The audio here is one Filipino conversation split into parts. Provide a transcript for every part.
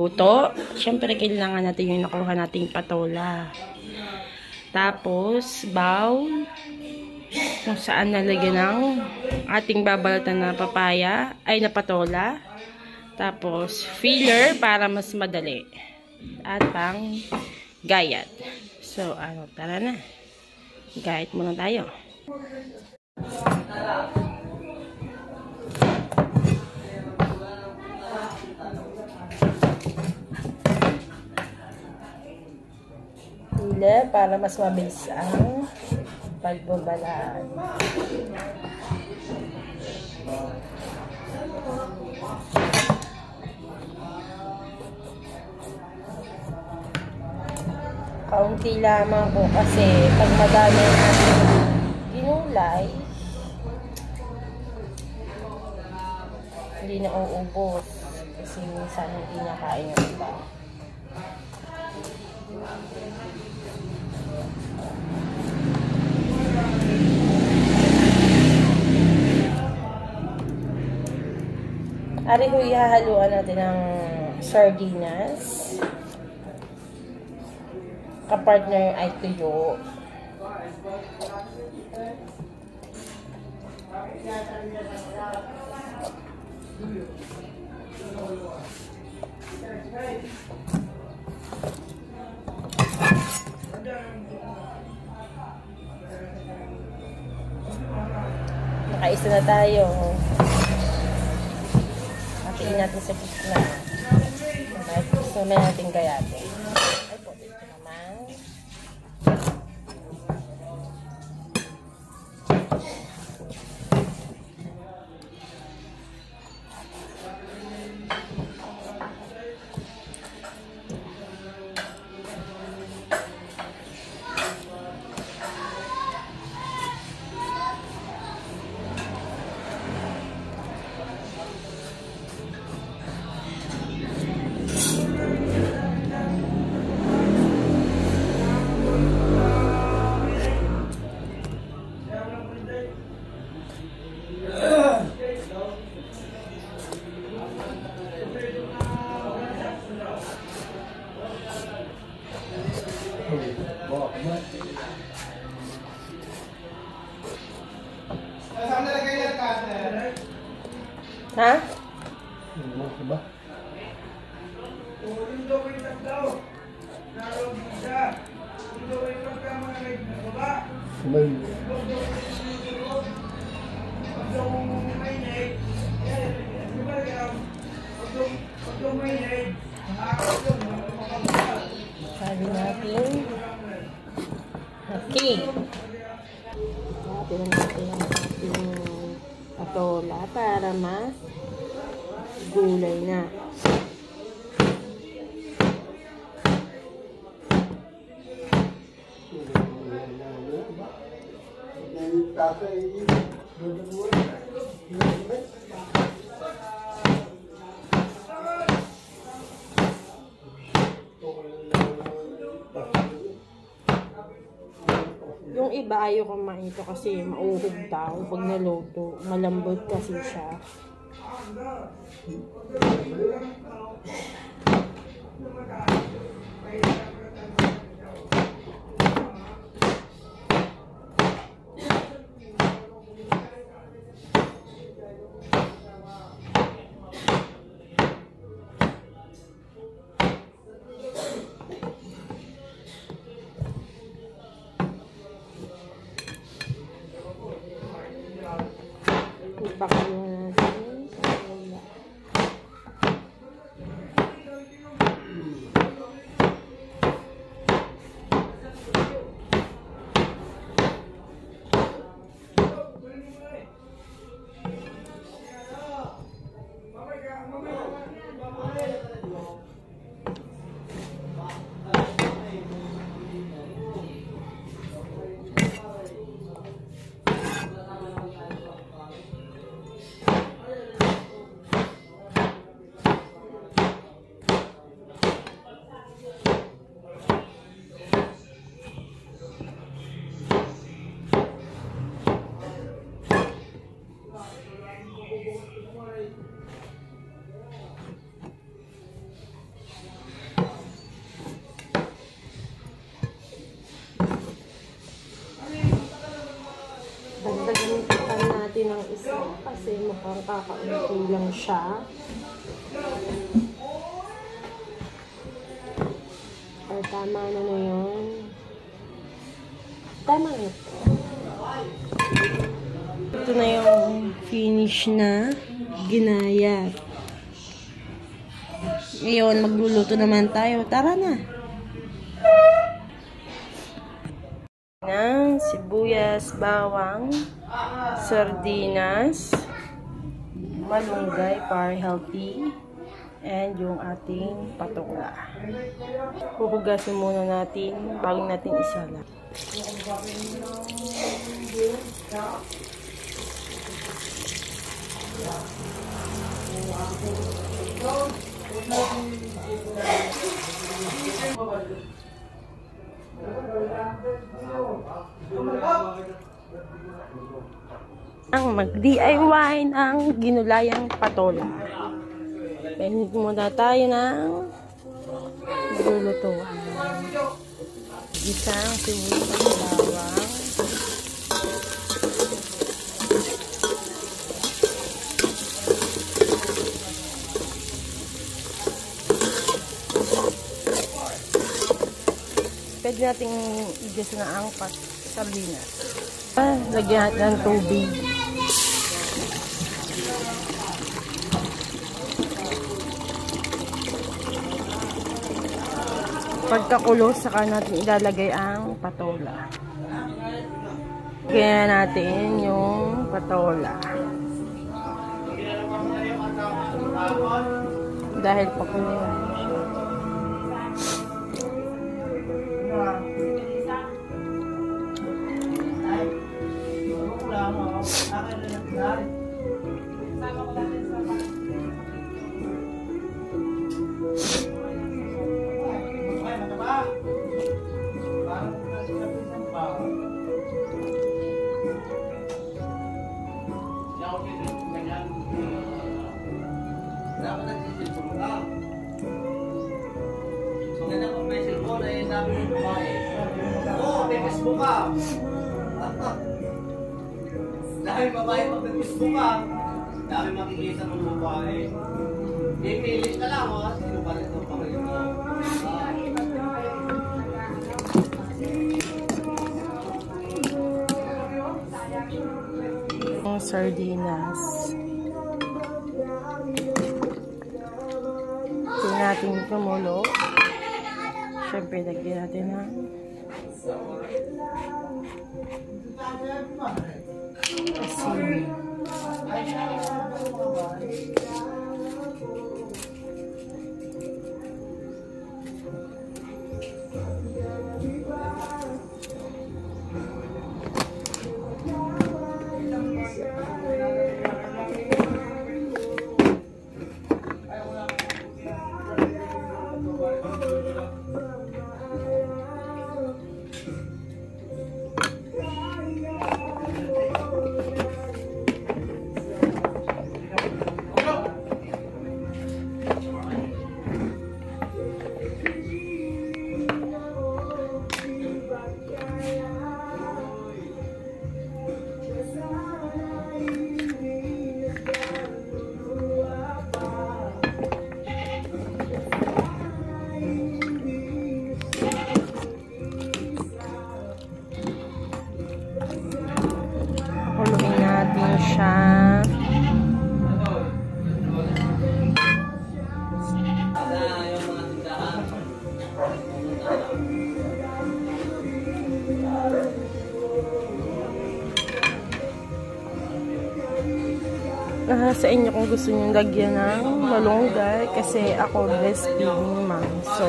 Luto. Siyempre, kailangan natin yung nakuha nating patola. Tapos, bowl. Kung saan nalagyan ng ating babalatan na papaya, ay na patola. Tapos, filler para mas madali. At pang gayat. So, tara na. Gayat muna tayo. Filler para mas mabilis ang pagbabalaan. Kaunti lamang po kasi pag madami ang ating ginulay, hindi na uubos kasi minsan hindi nakain yung iba. Ari ho, ihahaluan natin ng sardinas. Kapartner ay tuyo. Nakaisa na tayo. Hatiin natin sa gitna. Kahit gusto naman natin gayatin. Ay po, dito naman. Ha? Diba? Sabi natin. Okay. Sabi natin ang ating patola para mas gulay na. Yung iba ayaw kumain ito kasi mauhog daw pag naluto. Malambot kasi siya. Ipakuluan natin. natin ng isa kasi mukhang kakaunti lang siya. Or tama na yun. Tama na ito. Ito na yung finish na ginayat. Ngayon, magluluto naman tayo. Tara na! Ng sibuyas, bawang, sardinas, malunggay para healthy, and yung ating patola. Huhugasin muna natin bago natin isala. Ang mag-DIY ng ginulayang patola. Pahinit muna tayo ng lulutuan. Gisang sibuyas at bawang. Pwede natin igisa na ang sardinas. Lagyan natin ng tubig. Pagkakulo, saka natin ilalagay ang patola. Lagyan natin yung patola. Dahil pakulo siya. Dahil babae mag-Facebook ka, dahil makikita ng babae. Ipilit ka lang, ha? Sino pa rin ito? Ang sardinas. Ito natin kumulo. Siyempre, lagyan natin na asin. Sa inyo kung gusto nyo lagyan ng malunggay kasi ako breastfeeding mom, so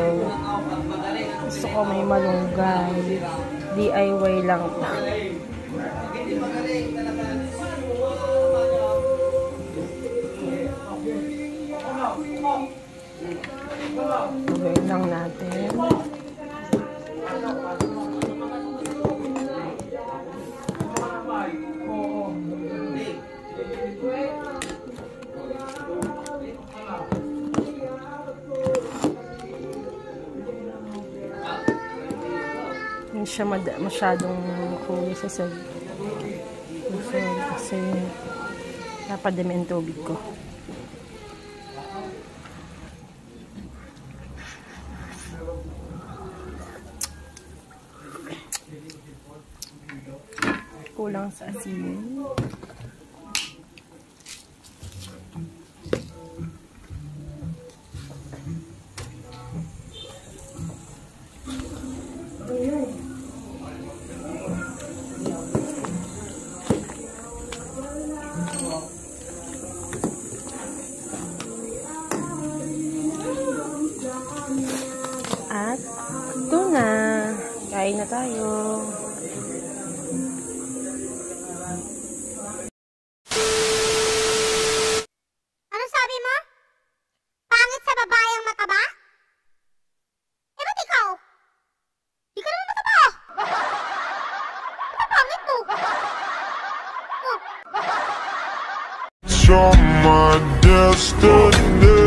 gusto ko may malunggay. DIY lang. Gawin lang natin. Hindi siya masyadong kulay sa sarili. Kasi napadami ang tubig ko. Kulang sa asin. At ito na. Kain na tayo. Ano sabi mo? Pangit sa babayang mataba? Eh, ba't ikaw? Di ka naman mataba. Ano pangit mo? Oh. You're my destiny.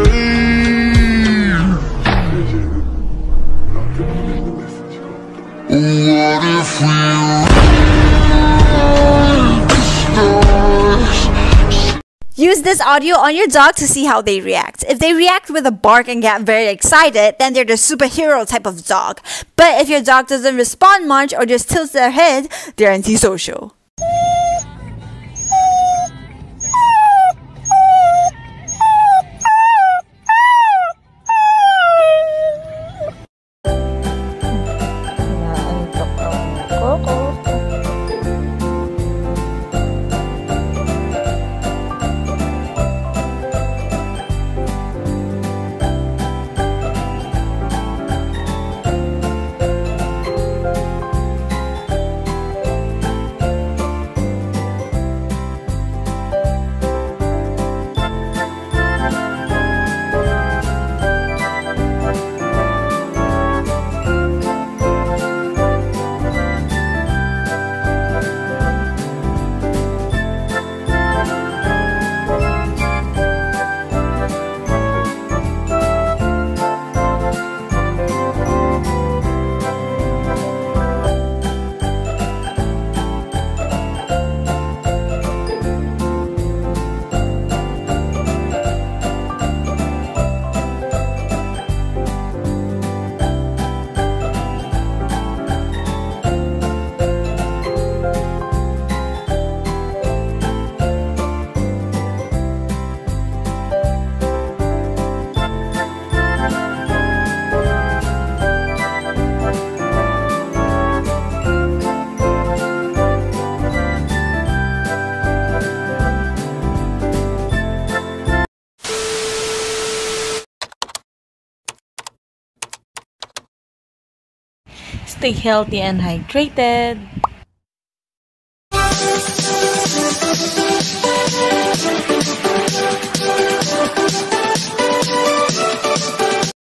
What if we rewrite the stars? Use this audio on your dog to see how they react. If they react with a bark and get very excited, then they're the superhero type of dog. But if your dog doesn't respond much or just tilts their head, they're antisocial. Naantok ang koko. Stay healthy and hydrated.